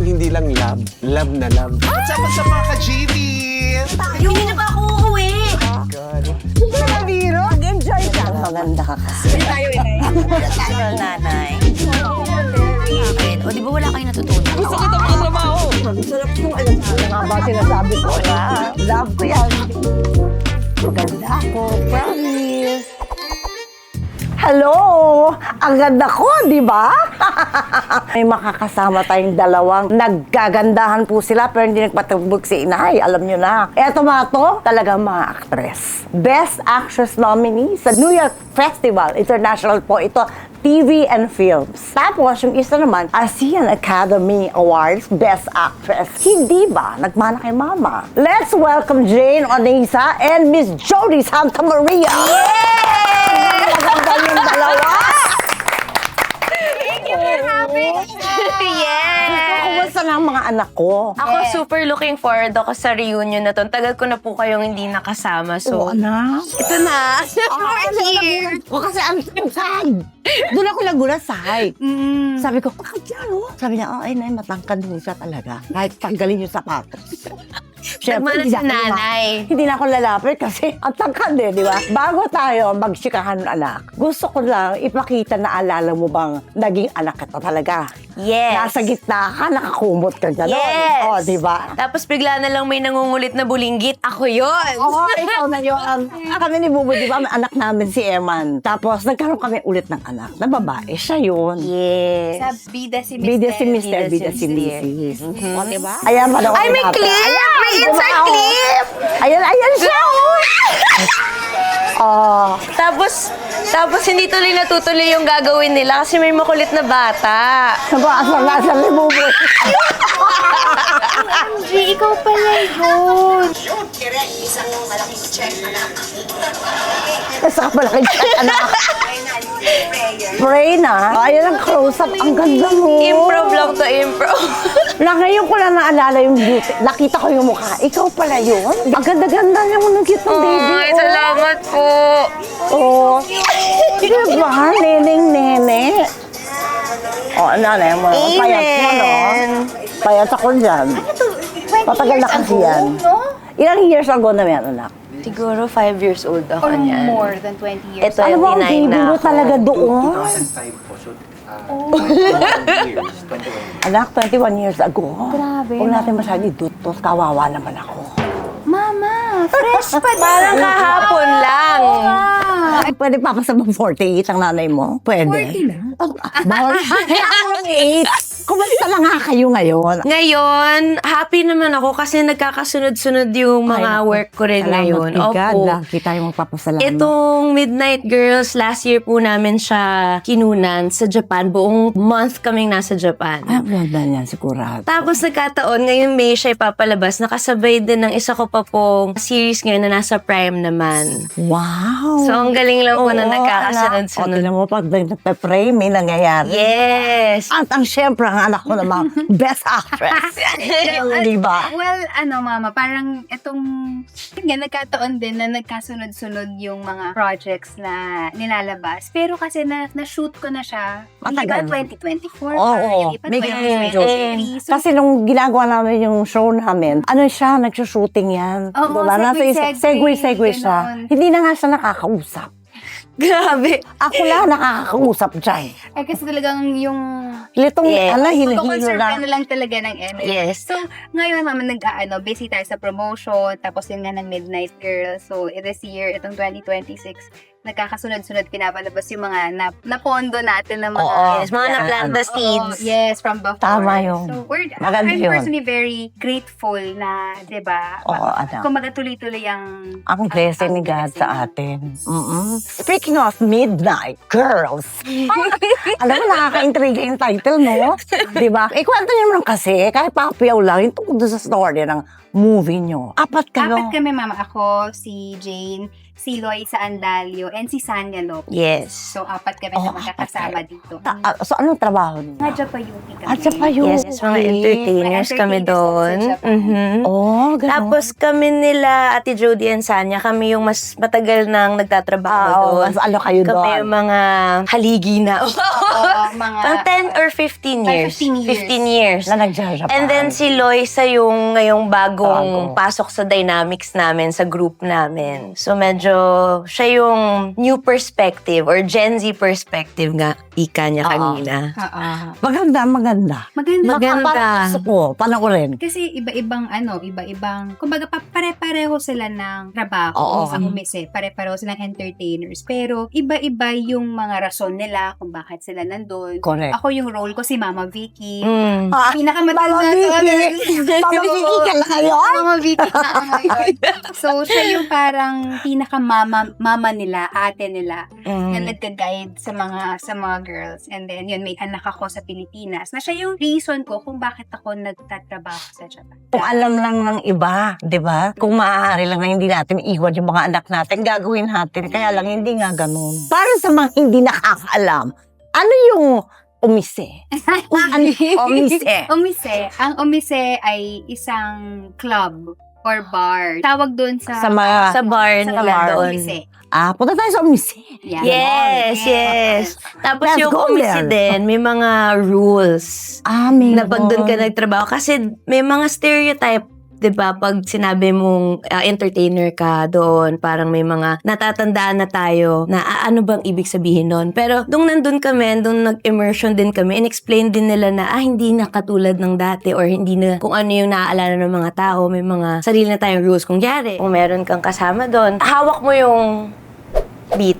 hindi lang love, love na love. What's up sa mga ka-GV? Hindi na ba ako uuwi? Mag-enjoy ka. Maganda ka kasi. Hindi tayo inay. Tayo nanay. Ayun. O, di ba wala kayong natutunan? Gusto kita mga trabaho. Sarap yung alam sa mga ba sinasabi ko na. Love ko yan. Maganda ako. Promise. Hello! Ang ganda ko, di ba? May makakasama tayong dalawang naggagandahan po sila pero hindi nagpatubog si Inay. Alam nyo na. Eto mga to, talagang mga actress. Best Actress nominee sa New York Festival International po ito. TV and Films. Tapos, yung isa naman, ASEAN Academy Awards Best Actress. Hindi ba? Nagmana kay Mama. Let's welcome Jane Onisa and Miss Jody Santa Maria. Yay! Maganda yung dalawa. Thank you for having us. Yes! Kumusta na ang mga anak ko? Ako super looking forward ako sa reunion na to. Tagal ko na po kayong hindi nakasama. So, anak. ito na. We're here. O kasi ang sad. Doon ako nagulat sa hype. Sabi ko, bakit yan, oh? Sabi niya, ay, nay, matangkad mo siya talaga. Kahit tanggalin yung sapatos. Nagmana sa nanay. Hindi na ako lalapit kasi ang tangkad eh, di ba? Bago tayo magsikahan ng anak, gusto ko lang ipakita na alala mo bang naging anak ka talaga. Yes. Nasa gitna ka, nakakumot ka gano'n. Yes. O, di ba? Tapos bigla na lang may nangungulit na bulinggit. Ako yun. Oo, ikaw na yun. Kami ni Bubo, di ba, may anak namin si Eman. Tapos nagkaroon kami ulit ng anak na babae. Siya yun. Yes. Sa bida si Mr. Bida si Mr. Bida si Mrs. O, di ba? Ayan, manood Ay, may natin. clip! Ayan, May insert diba? clip! Ayan siya! Oh. Tapos hindi tuloy natutuloy yung gagawin nila kasi may makulit na bata. Nasa ni Bubo. G, ikaw pala yun. Nasa kapalaki siya, anak. Pray na. Ayan ang close-up. Ang ganda mo. Improv lang to, improv. Na ngayon ko lang naalala yung beauty. Nakita ko yung mukha. Ikaw pala yun? Ang ganda-ganda niya mo ng cute ng baby. Ay, salamat po. Oh. Diba? Neneng-nene. Oh, nanay mo. Payat mo, no? Payat ako dyan. Matagal na kasi yan. Ilang years ago na yan, anak? Siguro 5 years old ako Or niyan. more than 20 years. Ito, Alam mo, ang 29 baby na mo ako. talaga doon. 2005 po. So, 21 years. 21. Anak, 21 years ago. Grabe. Huwag natin masyado idutos. Kawawa naman ako. Mama, fresh pa din. Parang kahapon lang. Ay, pwede papasabang 48 ang nanay mo? Pwede. 40 na? Bawal. Ang 8. Kumusta na nga kayo ngayon? Ngayon, happy naman ako kasi nagkakasunod-sunod yung mga work ko rin ngayon. Salamat kay God. Opo. Lagi tayo magpapasalamat. Itong Midnight Girls, last year po namin siya kinunan sa Japan. Buong month kaming nasa Japan. Ay, ang ganda niyan, sigurado. Tapos nagkataon, ngayong May siya ipapalabas. Nakasabay din ng isa ko pa pong series ngayon na nasa Prime naman. Wow. So, ang galing lang po na Oo, anak. O, nagkakasunod-sunod. tingnan mo, pag nagpe-pray, may nangyayari. Yes! At ang syempre, ang anak ko naman, best actress. Di ba? Well, mama, parang itong, nagkataon din na nagkasunod-sunod yung mga projects na nilalabas. Pero kasi na-shoot ko na siya. Matagal. Yung iba 2024 Oo, yung iba may 2023. So, Kasi nung ginagawa namin yung show namin, ano siya, nagsushooting yan. Oo, Diba? Nasa segue, segue siya. ganon. Hindi na nga siya nakakausap. Grabe! Ako lang nakakausap dyan. kasi talagang yung Litong, Yes. hilo conserve na. na lang talaga ng energy. Yes. So, ngayon, mama, busy tayo sa promotion, tapos yun nga ng Midnight Girl. So, this year, itong 2026, nagkakasunod-sunod pinapalabas yung mga napondo natin ng mga... Oo. Yes, mga Yan. na-planta Oo, seeds. yes, from before. Tama yun. So, Maganda I'm yun. personally very grateful na, di ba? Oo, anak. Kumaga tuloy-tuloy ang... Ang blessing ni God sa atin. Speaking of Midnight Girls, alam mo, nakaka-intriga yung title, no? Diba? Ikwento niyo naman kasi, kahit papiyaw lang, yung tungkol doon sa story ng movie nyo. Apat kayo. Apat kami, mama. Ako, si Jane, si Loisa Andalio, and si Sanya Lopez. Yes. So, 4 kami na magkakasama dito. So, anong trabaho niyo? Nga Japayuki kami. Yes, mga entertainers kami doon. Oh, ganun. Tapos kami nila, Ate Jody and Sanya, kami yung mas matagal nang nagtatrabaho doon. mas ano kayo doon? Kami yung mga haligi na. Mga Pang 10 or 15 years. 15 years. 15 years. Na nagja-Japan. And then si Loisa yung ngayong bagong pasok sa dynamics namin, sa group namin. So medyo siya yung new perspective or Gen Z perspective nga, ika niya kanina. Maganda. Maganda. Gusto ko, panoorin. Kasi iba-ibang kumbaga pare-pareho sila ng trabaho Oo. sa Umise, pare-pareho silang entertainers, pero iba-iba yung mga rason nila kung bakit sila nandun. Correct. Ako yung role ko si Mama Vicky. Ah, Pinakamatagal Mama Vicky! Mama Vicky ka na ngayon? Mama Vicky na ako ngayon. So, siya yung parang pinaka-mama nila, ate nila, na nagka-guide sa mga girls. And then, yun, may anak ako sa Pilipinas, na siya yung reason ko kung bakit ako nagtatrabaho sa Japan. Kung alam lang ng iba, di ba? Kung maaari lang na hindi natin iwan yung mga anak natin, gagawin natin. Kaya lang, hindi nga ganun. Para sa mga hindi nakakaalam, ano yung umise? Umise. Ang Umise ay isang club or bar. Tawag doon sa Sa bar nila bar, doon. Umise. Punta tayo sa umise. Yan. Yes. Tapos Let's yung go Umise there. din, may mga rules. May Na pag doon ka nagtrabaho. Kasi may mga stereotype, 'di ba? Pag sinabi mong entertainer ka doon, parang may mga natatandaan na tayo na ano bang ibig sabihin nun. Pero nung nandun kami, nung nag-immersion din kami, in-explain din nila na hindi na katulad ng dati or hindi na kung ano yung naaalala ng mga tao. May mga sarili na tayong rules. Kung yari, kung meron kang kasama doon, hawak mo yung beat.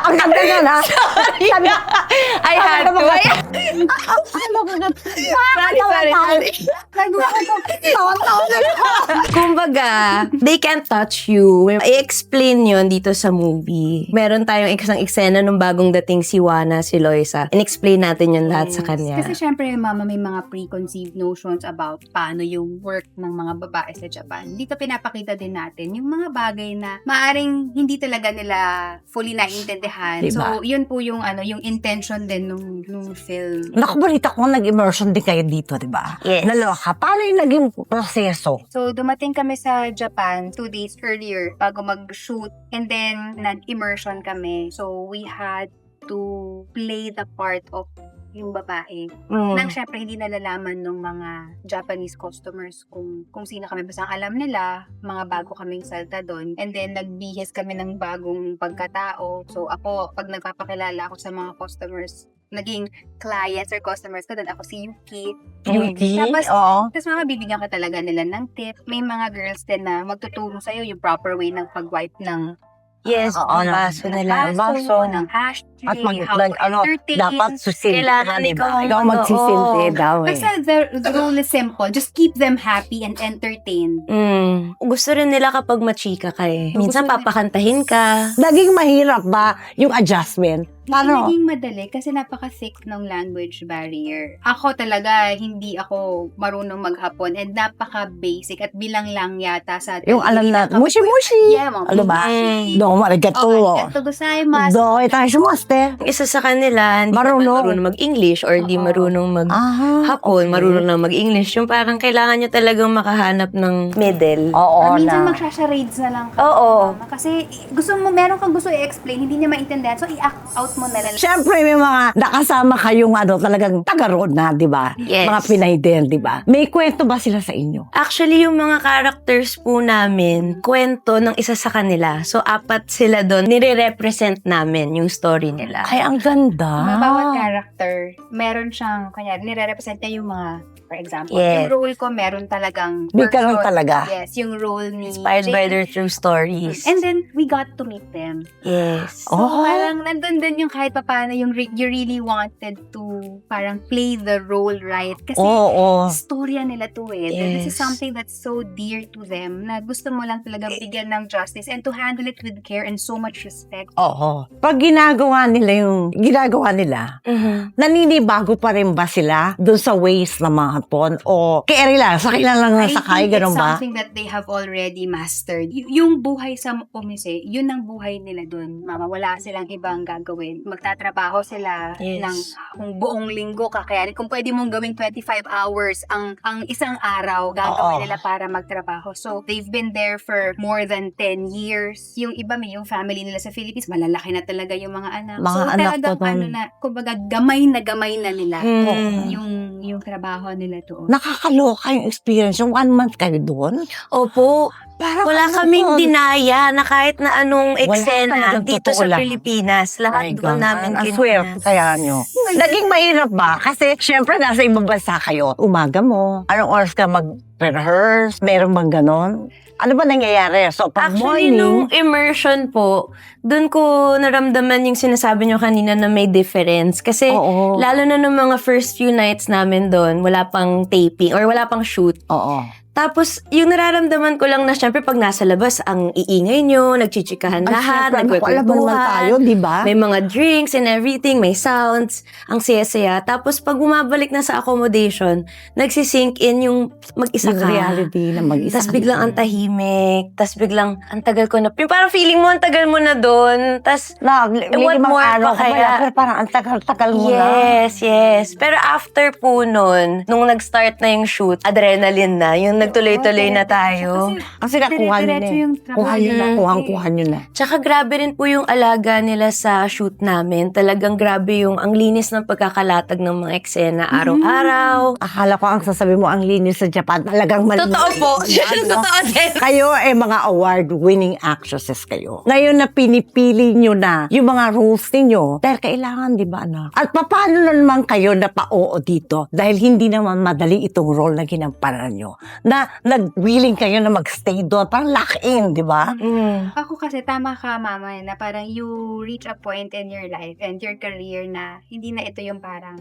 Ang ganda nga na. I had to. Sorry. Kumbaga, they can't touch you. I-explain yun dito sa movie. Meron tayong isang eksena nung bagong dating si Wana, si Loisa. In-explain natin yun lahat sa kanya. Kasi syempre, mama, may mga preconceived notions about paano yung work ng mga babae sa Japan. Dito pinapakita din natin yung mga bagay na maaring hindi talaga nila fully naiintindihan. Diba? So, yun po yung yung intention din nung film. Nakabalita ko, nag-immersion din kayo dito, di ba? Yes. Naloka. Paano yung naging proseso? So, dumating kami sa Japan 2 days earlier bago mag-shoot. And then, nag-immersion kami. So, we had to play the part of yung babae. Nang syempre hindi nalalaman ng mga Japanese customers kung sino kami. Basta alam nila, mga bago kaming salta doon. And then, nagbihis kami ng bagong pagkatao. So, ako, pag nagpapakilala ako sa mga customers, naging clients or customers ko, doon ako si Yuki. Tapos bibigyan ka talaga nila ng tip. May mga girls din na magtuturo sa'yo yung proper way ng pag-wipe ng Yes, ang baso nila. baso. ng hashtag, At how to entertain. dapat susilid. Kailangan ikaw ang Ikaw magsisilid daw eh. Basta the rule is simple. Just keep them happy and entertained. Gusto rin nila kapag machika ka eh. Minsan papakantahin ka. Naging mahirap ba yung adjustment? Hindi naging madali kasi napaka-thick ng language barrier. Ako talaga, hindi ako marunong maghapon and napaka-basic at bilang lang yata sa Yung alam na, mushi-mushi. Yeah, mga Ano ba? mushi. Doon, marigato. Arigato gozaimasu. Doon, tayo sumaste. Isa sa kanila, hindi Marunong. marunong mag-English or di marunong mag-hapon, okay. marunong lang mag-English. Yung parang kailangan nyo talagang makahanap ng middle. Oo, Minsan na. magsha-charades na lang ka. Oo. Kasi meron kang gusto i-explain, hindi niya maintindihan. So, i-act out mo na lang. Siyempre, may mga nakasama kayong talagang taga-road na, di ba? Yes. Mga Pinay din, di ba? May kwento ba sila sa inyo? Actually, yung mga characters po namin, kwento ng isa sa kanila. So, 4 sila doon. Nire-represent namin yung story nila. Ay, ang ganda. Bawat character, meron siyang, kanya, nire-represent niya yung mga, for example, Yes. yung role ko, meron talagang May karoon talaga. Yes, yung role ni Inspired by their true stories. And then, we got to meet them. Yes. So, parang nandun din yung kahit paano yung you really wanted to parang play the role right. Kasi storya nila to eh. And this is Yes. something that's so dear to them na gusto mo lang talaga bigyan ng justice and to handle it with care and so much respect. Oo. Pag ginagawa nila, naninibago pa rin ba sila doon sa ways ng mga hapon? O carry lang, sakay lang I sakay, think ganun it's ba? something that they have already mastered. Yung buhay sa Umise, yun ang buhay nila dun. Mama, wala silang ibang gagawin. Magtatrabaho sila Yes. ng kung buong linggo kakayanin. Kung pwede mong gawing 25 hours ang isang araw, gagawin Oo. nila para magtrabaho. So, they've been there for more than 10 years. Yung iba, yung family nila sa Philippines, malalaki na talaga yung mga anak. Mga so, anak talagang to, kumbaga, gamay na nila yung trabaho nila doon. Nakakaloka yung experience. Yung 1 month kayo doon? Opo. Parang Wala ano kaming to? dinaya na kahit na anong eksena talagang dito totoo sa lang. Pilipinas. Lahat My doon God, namin ang swerte kaya nyo. Naging mahirap ba? Kasi syempre nasa ibang bansa kayo. Umaga mo. Anong oras ka mag-rehearse? Meron bang ganon? Ano ba nangyayari? So, pag Actually, morning, nung immersion po, doon ko naramdaman yung sinasabi nyo kanina na may difference. Kasi, Oo. lalo na nung mga first few nights namin doon, wala pang taping or wala pang shoot. Oo. Tapos, yung nararamdaman ko lang na syempre pag nasa labas, ang iingay nyo, nagchichikahan lahat, Alam naman tayo, nagkwekwentuhan. di ba? May mga drinks and everything, may sounds, ang saya-saya. Tapos pag bumabalik na sa accommodation, nagsisink in yung mag-isa Yung ka. reality na mag-isa. Tapos biglang ang tahimik. Tapos biglang, ang tagal ko na. Yung parang feeling mo, ang tagal mo na doon. Tapos, What what more araw pa ka kaya? Pero parang ang tagal-tagal mo na. yes. Pero after po nun, nung nag-start na yung shoot, adrenaline na. Yung nagtuloy-tuloy na tayo. Kasi nakuha nyo na dire-diretso eh. yung trabaho Kuha nyo na, nila. kuha nyo na. Tsaka grabe rin po yung alaga nila sa shoot namin. Talagang grabe yung ang linis ng pagkakalatag ng mga eksena araw-araw. Akala ko ang sasabi mo ang linis sa Japan. Talagang malinis. Totoo po. Ano? Totoo din. Kayo ay mga award-winning actresses kayo. Ngayon na pinipili nyo na yung mga roles ninyo, dahil kailangan, di ba, anak? At paano na naman kayo na pa-oo dito? Dahil hindi naman madali itong role na ginamparan nyo. Na nag-willing kayo na mag-stay doon. Parang lock-in, di ba? Ako kasi, tama ka, mama, na parang you reach a point in your life and your career na hindi na ito yung parang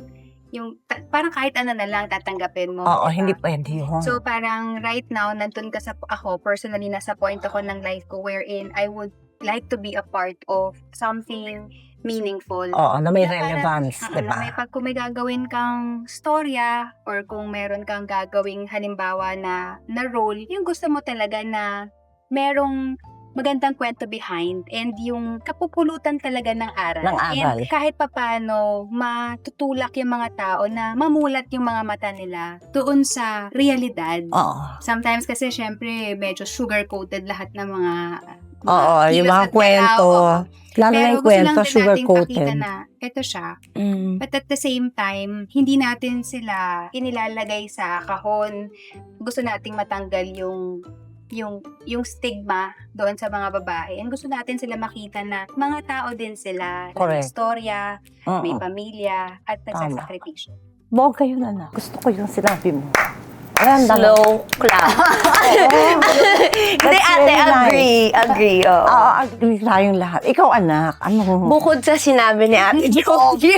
parang kahit ano na lang tatanggapin mo. Oo, diba? hindi pwede yun. So, parang right now, nandun ka ako, personally, nasa point ako ng life ko wherein I would like to be a part of something meaningful. Oo, na may Na parang, relevance, di na may ba? kung may gagawin kang storya or kung meron kang gagawing halimbawa na role, yung gusto mo talaga na merong magandang kwento behind and yung kapupulutan talaga ng aral. Ng aral. And kahit papano matutulak yung mga tao na mamulat yung mga mata nila doon sa realidad. Oo. Sometimes kasi syempre medyo sugar-coated lahat ng mga Oo, yung mga heroes at kwento. oo. Lalo na Pero yung gusto kwento, lang din natin sugar-coated. pakita na ito siya. But at the same time, hindi natin sila inilalagay sa kahon. Gusto nating matanggal yung stigma doon sa mga babae. And gusto natin sila makita na mga tao din sila. May Correct. istorya, may Oo. pamilya, at nagsasakripisyo. Bongga yun, anak. Gusto ko yung sinabi mo. Ayan, Slow clap. Hindi, ate, agree. Oo. Oo, agree tayong lahat. Ikaw, anak, ano? Bukod sa sinabi ni Ate Joji.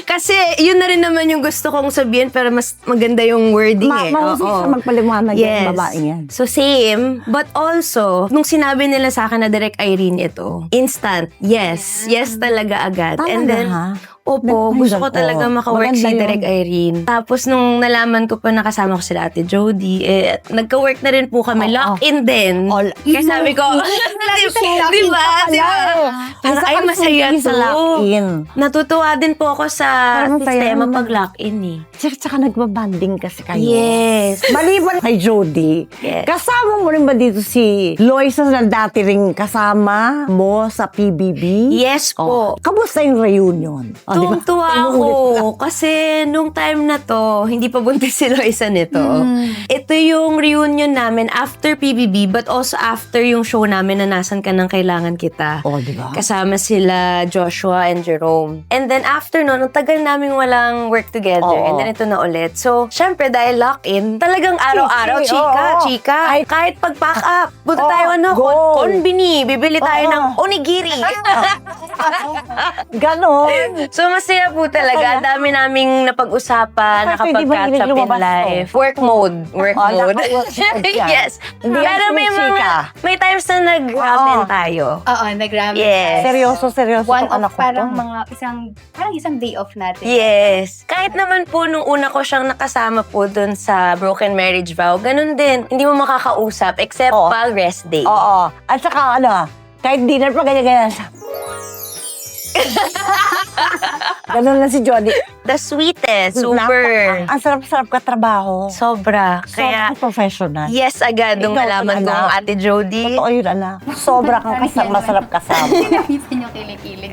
Kasi yun na rin naman yung gusto kong sabihin pero mas maganda yung wording eh. Mahusay Oo. siya magpaliwanag Yes. yung babaeng yan. So same, but also, nung sinabi nila sa akin na Direk Irene ito, instant, yes talaga agad. Talaga, And then, ha? opo, Ay, gusto ko ganito. talaga maka-work Maganda si yun. Direk Irene. Tapos nung nalaman ko pa nakasama ko sila Ate Jody, nagka-work na rin po kami, Oo. lock-in din. Kaya sabi ko, di ba? Parang ay masaya sa to. lock-in. Natutuwa din po ako sa Parang masaya sistema naman. pag lock-in eh. Tsaka nagbabanding kasi kayo. Yes. Maliban kay Jody, Yes. kasama mo rin ba dito si Loisa na dati ring kasama mo sa PBB? Yes po. Kamusta yung reunion? O, di ba? Tuwang-tuwa ako. Kasi nung time na to, hindi pa buntis si Loisa nito. Ito yung reunion namin after PBB but also after yung show namin na Nasan Ka Nang Kailangan Kita. O, di ba? Kasama sila Joshua and Jerome. And then after nun, ang tagal namin walang work together. Oo. And then ito na ulit. So, syempre dahil lock-in, talagang araw-araw, oo. chika. Kahit pag-pack up, punta tayo go. konbini, bibili tayo Oo. ng onigiri. Ganon. So, So, masaya po talaga. Dami naming napag-usapan, Bakit hindi ba nakapag-catch up in lumabas to? life. Work mode. Work Oh, mode. naka-work mode yan. Yes. Hindi Pero yan may chika. may times na nag-ramen Oo. tayo. Oo, nag-ramen. Yes. Seryoso One tong anak of ko. parang to. parang isang day off natin. Yes. Kahit naman po nung una ko siyang nakasama po dun sa Broken Marriage Vow, ganun din. Hindi mo makakausap except Oo. pag rest day. Oo. At saka kahit dinner pa ganyan-ganyan siya. Ganun na si Jody. The sweetest. Super. Ang sarap-sarap ka trabaho. Sobra. Kaya Kaya, professional. yes agad nung Ikaw, nalaman ko anak. ang Ate Jody. Totoo yun, anak. Sobra kang masarap kasama. Nakita niyo kilig-kilig.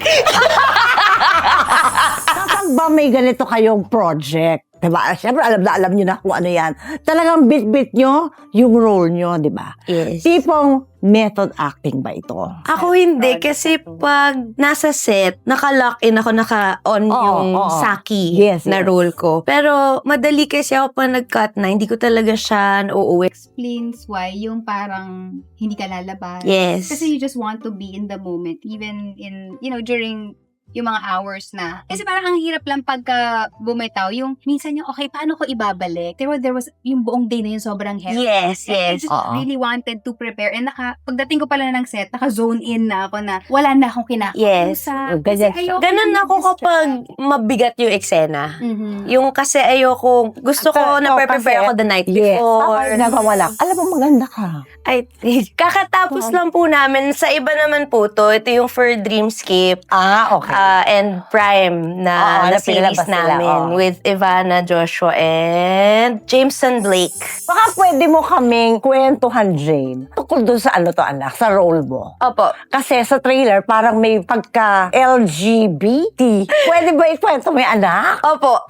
Kapag ba may ganito kayong project, diba? Siyempre, alam nyo na kung ano yan. Talagang bit-bit nyo yung role nyo, diba? Yes. Tipong method acting ba ito? Ako hindi kasi pag nasa set, naka-lock in ako, naka-on Oo, yung oo. Saki Yes, na yes. role ko. Pero madali kasi ako pa nag-cut na, hindi ko talaga siya nauuwi. Explains why yung parang hindi ka lalabas. Yes. Kasi you just want to be in the moment, even in, during yung mga hours na. Kasi parang ang hirap lang pagka bumitaw, yung minsan yung, okay, paano ko ibabalik? There was yung buong day na yun sobrang heavy. Yes, And I yes. just Oo. really wanted to prepare. And pagdating ko pala ng set, naka-zone in na ako na wala na akong Yes. kinakausap. Ganyan Kasi ayoko Ganun na ako kapag mabigat yung eksena. Mhm. Yung kasi ayoko, gusto ko Pero na ikaw prepare kasi- ako the night Yes. before. Ako, nagawala. Alam mo, maganda ka. Ay, kakatapos lang po namin. Sa iba naman po to, ito yung for Dreamscape Okay. and Prime na, Oo, na na pinalabas series nila, namin oo. with Ivana, Joshua, and Jameson Blake. Baka pwede mo kaming kwentuhan, Jane, tungkol doon sa anak, sa role mo. Opo. Kasi sa trailer, parang may pagka-LGBT. Pwede ba ikwento mo yung anak? Opo.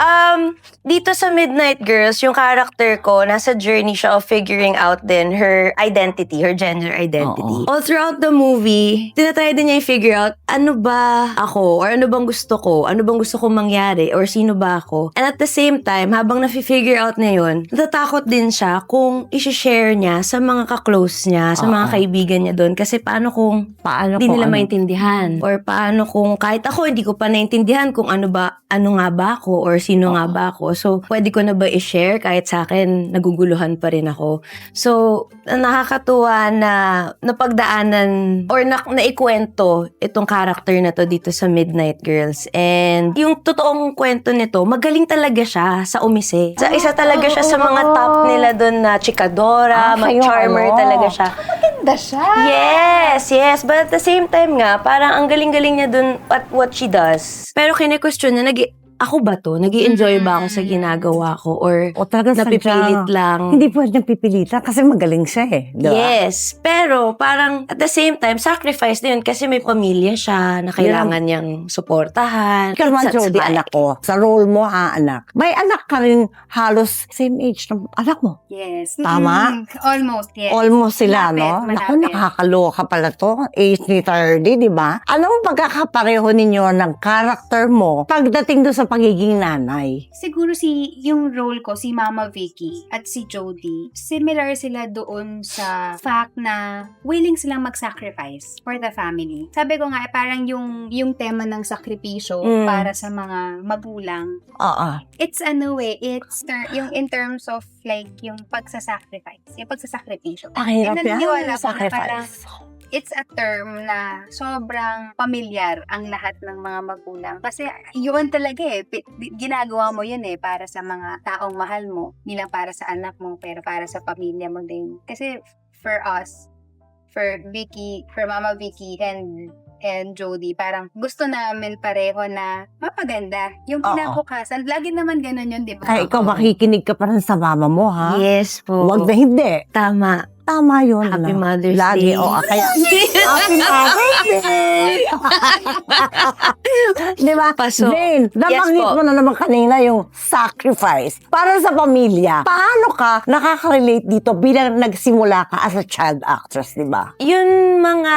Dito sa Midnight Girls, yung character ko, nasa journey siya of figuring out din her identity, her gender identity. All throughout the movie, tinatry din niya i-figure out, ano ba ako? Or ano bang gusto ko? Ano bang gusto kong mangyari? Or sino ba ako? And at the same time, habang na-figure out na yun, natatakot din siya kung i-share niya sa mga ka-close niya, sa mga kaibigan niya doon. Kasi paano kung hindi kung nila ano? maintindihan? Or paano kung kahit ako, hindi ko pa naintindihan kung ano nga ba ako or sino nga ba ako. So, pwede ko na ba i-share kahit sa akin, naguguluhan pa rin ako. So, nakakatuwa na napagdaanan or naikwento itong character na to dito sa Midnight Girls. And yung totoong kwento nito, magaling talaga siya sa umise. Isa talaga siya sa mga top nila doon na chikadora, siya yung mag-charmer talaga siya. Ganda siya. Yes. But at the same time nga, parang ang galing-galing niya dun at what she does. Pero kine-question niya, ako ba to? Nag-i-enjoy ba ako sa ginagawa ko? Or O talaga napipilit lang? Hindi pwede pipilitan kasi magaling siya eh. Diba? Yes. Pero parang at the same time, sacrifice din yun kasi may pamilya siya na kailangan niyang suportahan. Ikaw naman, That's Jody, why. anak ko. Sa role mo, anak. May anak ka rin halos same age ng anak mo. Yes. Tama? Almost, yes. Almost sila, Malapit, no? Naku, malapit. nakakaloka pala to. Age ni 30, di ba? Anong pagkakapareho ninyo ng character mo pagdating doon sa pagiging nanay? Siguro yung role ko, si Mama Vicky at si Jody, similar sila doon sa fact na willing silang mag-sacrifice for the family. Sabi ko nga, parang yung tema ng sakripisyo para sa mga magulang, Oo. it's yung in terms of like, yung pagsasakripisyo. Ang hirap And yan. naniniwala ko na Sacrifice. it's a term na sobrang pamilyar ang lahat ng mga magulang. Kasi yun talaga ginagawa mo yun para sa mga taong mahal mo. Hindi lang para sa anak mo, pero para sa pamilya mo din. Kasi for us, for Mama Vicky and Jody, parang gusto namin pareho na mapaganda. Yung Oo. kinabukasan, lagi naman ganun yun, di ba? Kaya ikaw makikinig ka pa rin sa mama mo, ha? Yes po. Huwag na hindi. Tama. Tama yun. Happy anak. Mother's Lagi, Day. kaya, Happy Mother's Day! Di ba? Paso. Jane, nabanggit Yes po. mo na naman kanina yung sacrifice para sa pamilya. Paano ka nakaka-relate dito bilang nagsimula ka as a child actress, di ba? Yung mga,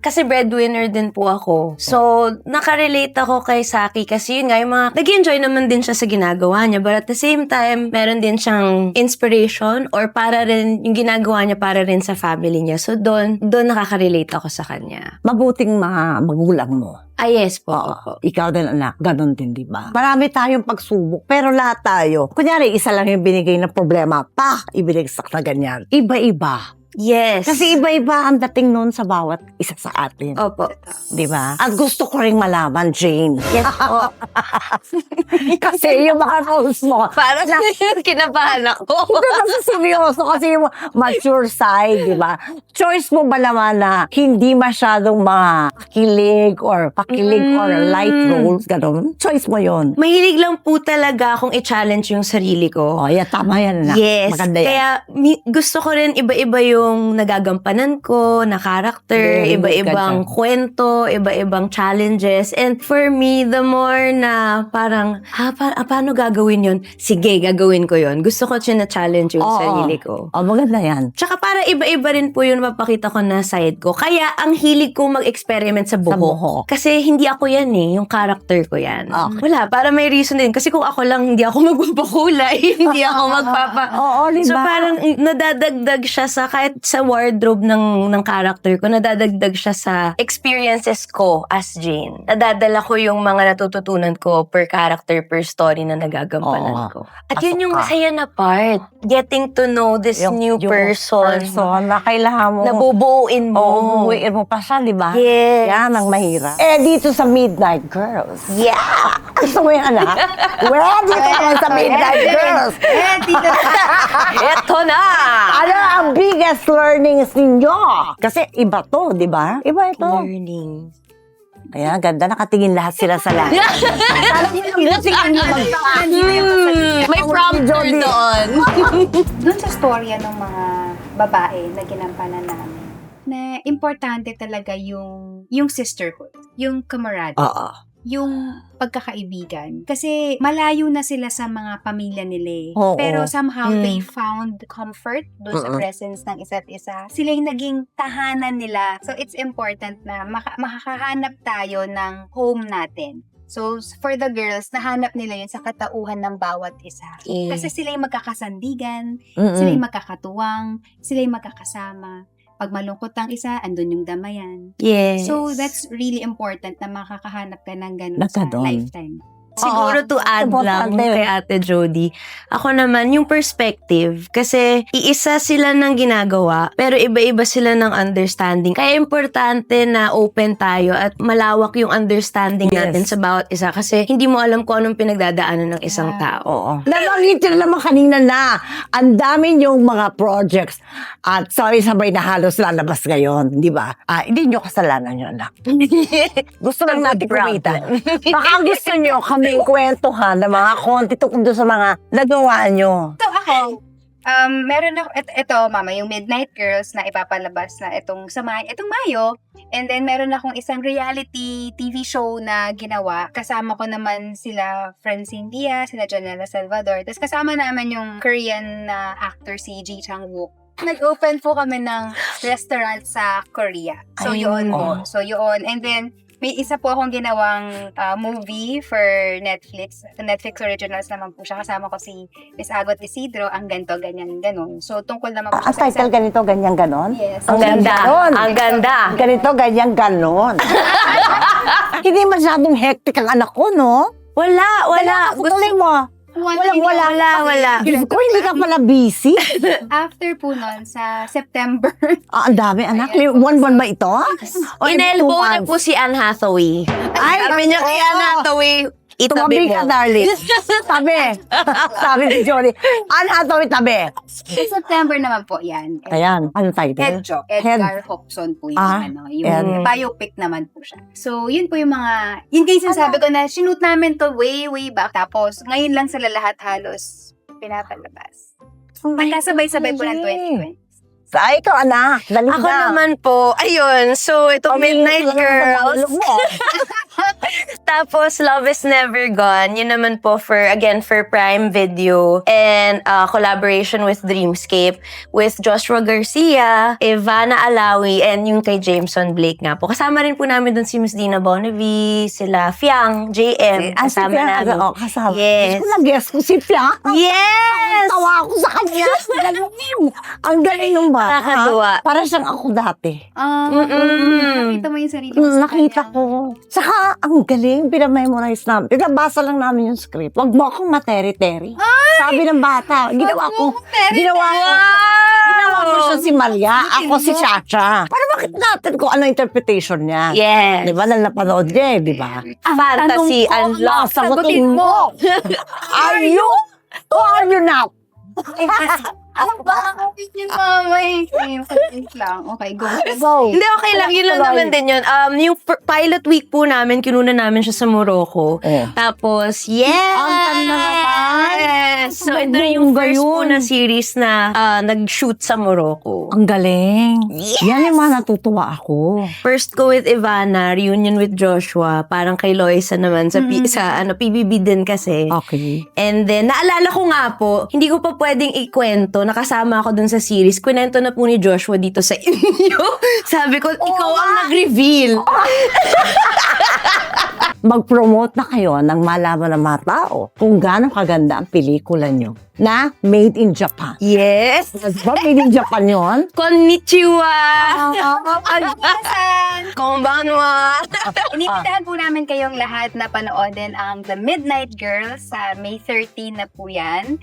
kasi breadwinner din po ako. So, nakarelate ako kay Saki kasi yun nga, yung mga, nag-enjoy naman din siya sa ginagawa niya. But at the same time, meron din siyang inspiration or para rin yung ginagawa niya para para rin sa family niya. So, doon nakaka-relate ako sa kanya. Mabuting mga magulang mo. Ah, yes po. Oo. Opo. Ikaw din anak, ganun din, di ba? Marami tayong pagsubok, pero lahat tayo, kunyari, isa lang yung binigay na problema, ibinigsak na ganyan. Iba-iba. Yes. Kasi iba-iba ang dating nun sa bawat isa sa atin. Opo. Di ba? At gusto ko ring malaman, Jane. Yes po. Kasi yung mga roles mo, Parang kinabahan ako. hindi kasi seryoso kasi yung mature side, di ba? Choice mo ba naman na hindi masyadong makilig or light roles, gano'n? Choice mo yun. Mahilig lang po talaga akong i-challenge yung sarili ko. Oh, yeah, tama yan na. Yes. Maganda yan. Kaya gusto ko rin iba-iba yung nagagampanan ko na character, Very good, iba-ibang ganda. kwento, iba-ibang challenges. And for me, the more na parang, paano gagawin yun? Sige, gagawin ko yun. Gusto ko challenge yung Oo. sarili ko. Oh, maganda yan. Tsaka para iba-iba rin po yun mapakita ko na side ko. Kaya ang hilig ko mag-experiment sa buhok. buhok. Kasi hindi ako yan yung character ko yan. Okay. Wala, para may reason din. Kasi kung ako lang, hindi ako magpapakulay, hindi ako Oo, diba? So parang nadadagdag siya sa, kahit sa wardrobe ng character ko, nadadagdag siya sa experiences ko as Jane. Nadadala ko yung mga natututunan ko per character, per story na nagagampanan Oo. ko. At yun yung Pasok ka. masaya na part. Getting to know this new person. na kailangan mo. Nabubuuin mo. bubuin mo pa siya, di ba? Yes. Yan ang mahirap. Dito sa Midnight Girls. Yeah! Gusto mo yan, anak? Well, dito naman sa Midnight Girls. Eto na! Ano ang biggest learnings ninyo? Kasi iba to, di ba? Iba ito. Learning. Kaya ganda, nakatingin lahat sila sa lahat. May prompter doon. Doon sa storya ng mga babae na ginampanan namin, na importante talaga yung sisterhood, yung camaraderie. Oo. Yung pagkakaibigan. Kasi malayo na sila sa mga pamilya nila eh. Oo. Pero somehow Mm. they found comfort doon sa presence ng isa't isa. Sila yung naging tahanan nila. So it's important na makakahanap tayo ng home natin. So for the girls, nahanap nila yun sa katauhan ng bawat isa. Yeah. Kasi sila yung magkakasandigan, Mm-mm. sila yung magkakatuwang, sila yung magkakasama. Pag malungkot ang isa, andun yung damayan. Yes. So, that's really important na makakahanap ka ng ganun Na sa ganun. lifetime. Siguro to add lang importante. kay Ate Jody, ako naman, yung perspective, kasi iisa sila ng ginagawa, pero iba-iba sila ng understanding. Kaya importante na open tayo at malawak yung understanding Yes. natin sa bawat isa kasi hindi mo alam kung anong pinagdadaanan ng isang tao. Oo. Nabanggit nyo naman kanina na ang dami yung mga projects at sabay na halos lalabas ngayon, di ba? Hindi nyo kasalanan yun, anak. Gusto lang natin kumita. Baka gusto nyo kaming kwentuhan ng mga konti tungkol sa mga nagawa nyo. So, ako, meron ako, ito, mama, yung Midnight Girls na ipapalabas na itong Mayo. And then, meron akong isang reality TV show na ginawa. Kasama ko naman sila Francine Diaz, sila Janela Salvador. Tapos kasama naman yung Korean na actor si Ji Chang-wook. Nag-open po kami ng restaurant sa Korea. So, Ay, yun oh. po. So, yun. And then, may isa po akong ginawang movie for Netflix. Netflix originals naman po siya. Kasama ko si Miss Agot Isidro, ang ganto, ganyan, ganon. So, tungkol naman po Ang siya title ganito, ganyan, ganon? Yes. Ang ganda. ganon. Ang ganda. Ganito, ganyan, ganon. Hindi masyadong hectic ang anak ko, no? Wala. Tuloy mo. Wala. Ko, hindi ka pala busy. After po nun, sa September, Ang dami, anak. One-one ba ito? O Inelbow 2 na months? po si Anne Hathaway. Ay, Sabi niya kay oo. Anne Hathaway, itabi Tumabi ka, mo. darling. Sabi ni Johnny. Anne Hathaway, tabi. sa September naman po yan. Ayan, anong title? Hedjo. Edgar Hopson po yung, yung biopic naman po siya. So, yun po yung mga, yun kayo sinasabi ko na, shoot namin to way back. Tapos, ngayon lang sila lahat halos pinapalabas. Magkasabay-sabay po ng 2020. Sa ikaw, anak. Dali Ako na. naman po, ayun, so itong Midnight Girls. Tapos, Love is Never Gone. Yun naman po for Prime Video. And collaboration with Dreamscape. With Joshua Garcia, Ivana Alawi, and yung kay Jameson Blake nga po. Kasama rin po namin dun si Miss Dina Bonnevie, sila Fiang, JM. Kasama namin. Kasama. Yes. Kung nag-guess ko si Fiang. Yes! Tawa ako sa kanya. Ang galing ng bata. Nakakatuwa. Para siyang ako dati. Nakita mo yung sarili mo sa Nakita kanya. ko. Saka, ang galing, pinamemorize namin. Pinabasa lang namin yung script. Huwag mo akong materi-teri. Sabi ng bata, ginawa ko siya si Maria, ako si Chacha. Para makita natin kung ano interpretation niya. Yes. Di ba? Na napanood niya, di ba? Fantasy unlocked. Sagutin mo. Are you? Or are you not? Ano ba? Yun, mama. Wait lang. Okay, go. So, Hindi, okay lang. Yun lang naman din yun. Yung pilot week po namin, kinuna namin siya sa Morocco. Tapos, yes! Ang ganda naman. So, ito na yung Bongga first po yun. na series na nag-shoot sa Morocco. ang galing. Yan yung mga natutuwa ako. First ko with Ivana, reunion with Joshua, parang kay Loisa naman sa, PBB din kasi. Okay. And then, naalala ko nga po, hindi ko pa pwedeng ikwento, nakasama ako dun sa series. Kwento na po ni Joshua dito sa inyo. Sabi ko, ikaw ang nag-reveal. Mag-promote na kayo ng malaman ng mga tao kung gaano kaganda ang pelikula nyo na Made in Japan. Yes! Diba Made in Japan yun? Konnichiwa! Pagkasan! Konbanwa! Inibitahan po namin kayong lahat na panoodin ang The Midnight Girls sa May 13 na po yan.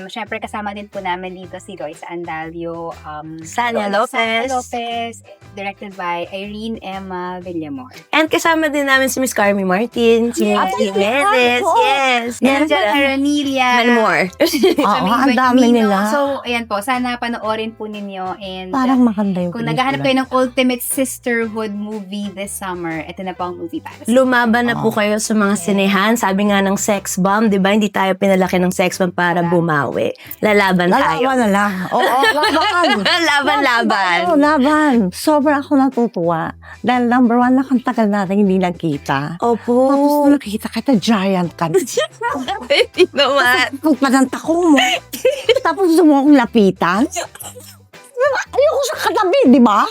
Siyempre kasama din po namin dito si Royce Andalio. Sanya Lopez. Sanya Lopez. Directed by Irene Emma Villamor. And kasama din namin si Miss Carmi Martin, si Yes. Miss Jimenez, yes. And And Ranilia. and more. Oo, ang dami nila. So, ayan po. Sana panoorin po ninyo. And Parang maganda yung kung pelikula. naghahanap kayo ng ultimate sisterhood movie this summer, ito na po ang movie para sa Lumaban na po kayo sa mga sinehan. Sabi nga ng sex bomb, di ba? Hindi tayo pinalaki ng sex bomb para bumawi. Lalaban tayo. Lalaban na lang. Oo, laban. Laban-laban. Oo, laban. Sobrang ako natutuwa. Dahil number one na kang tagal natin hindi nagkita. Opo. Tapos nung nakita kita, giant ka. Hindi naman. Kung panantakong mo. Tapos gusto mo akong lapitan. Ayoko sa katabi, di ba?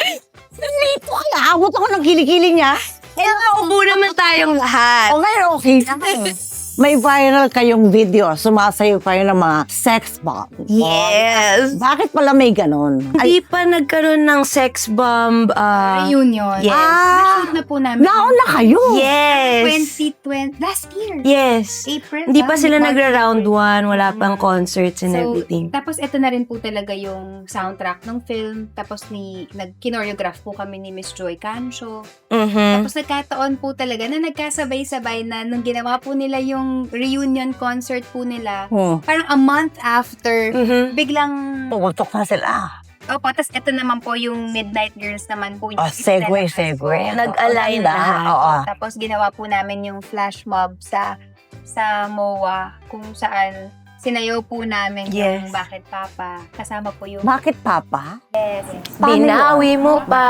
Dito kaya awot ako ng kilikili niya. Eh, naubo naman tayong lahat. O ngayon, okay. May viral kayong video. Sumasayo kayo ng mga sex bomb. Yes. Bakit pala may ganon? Hindi pa nagkaroon ng sex bomb. reunion. Yes. Na-shoot na po namin. Nauna kayo. Yes. 2020. Last year. Yes. April. Hindi pa sila March, nagra-round April. one. Wala pang concerts and everything. Tapos ito na rin po talaga yung soundtrack ng film. Tapos nag-kinoreograph po kami ni Miss Joy Cancho. Mhm. Tapos nagkataon po talaga na nagkasabay-sabay na nung ginawa po nila yung reunion concert po nila, parang a month after, Mhm. biglang, Pumutok na sila. opo, tapos ito naman po yung Midnight Girls naman po. Oh, segue. Nag-align lahat. Oo. Tapos ginawa po namin yung flash mob sa MOA, kung saan sinayaw po namin Yes. yung Bakit Papa. Kasama po yung Bakit, Papa? Binawi mo pa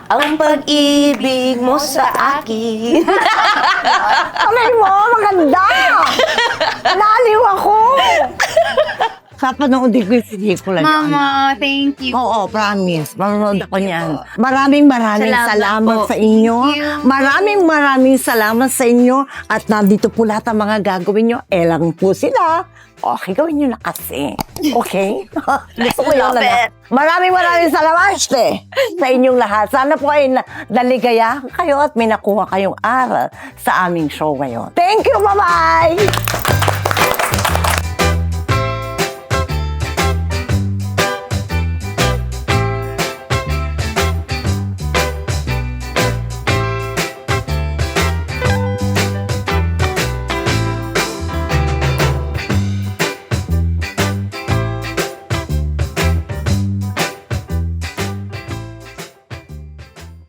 ang pag-ibig mo sa akin. Alay mo, maganda! Naliw ako! Kapanoodin ko yung pelikula niyo. Mama, thank you. Oo, promise. Manonood ako niyan. Maraming salamat po. sa inyo. Thank you. Maraming salamat sa inyo. At nandito po lahat ang mga gagawin nyo. Lang po sila. Okay, gawin nyo na kasi. Okay? Gusto ko yun Love na. it. Maraming salamat sa inyong lahat. Sana po ay naligaya kayo at may nakuha kayong aral sa aming show ngayon. Thank you! Bye-bye!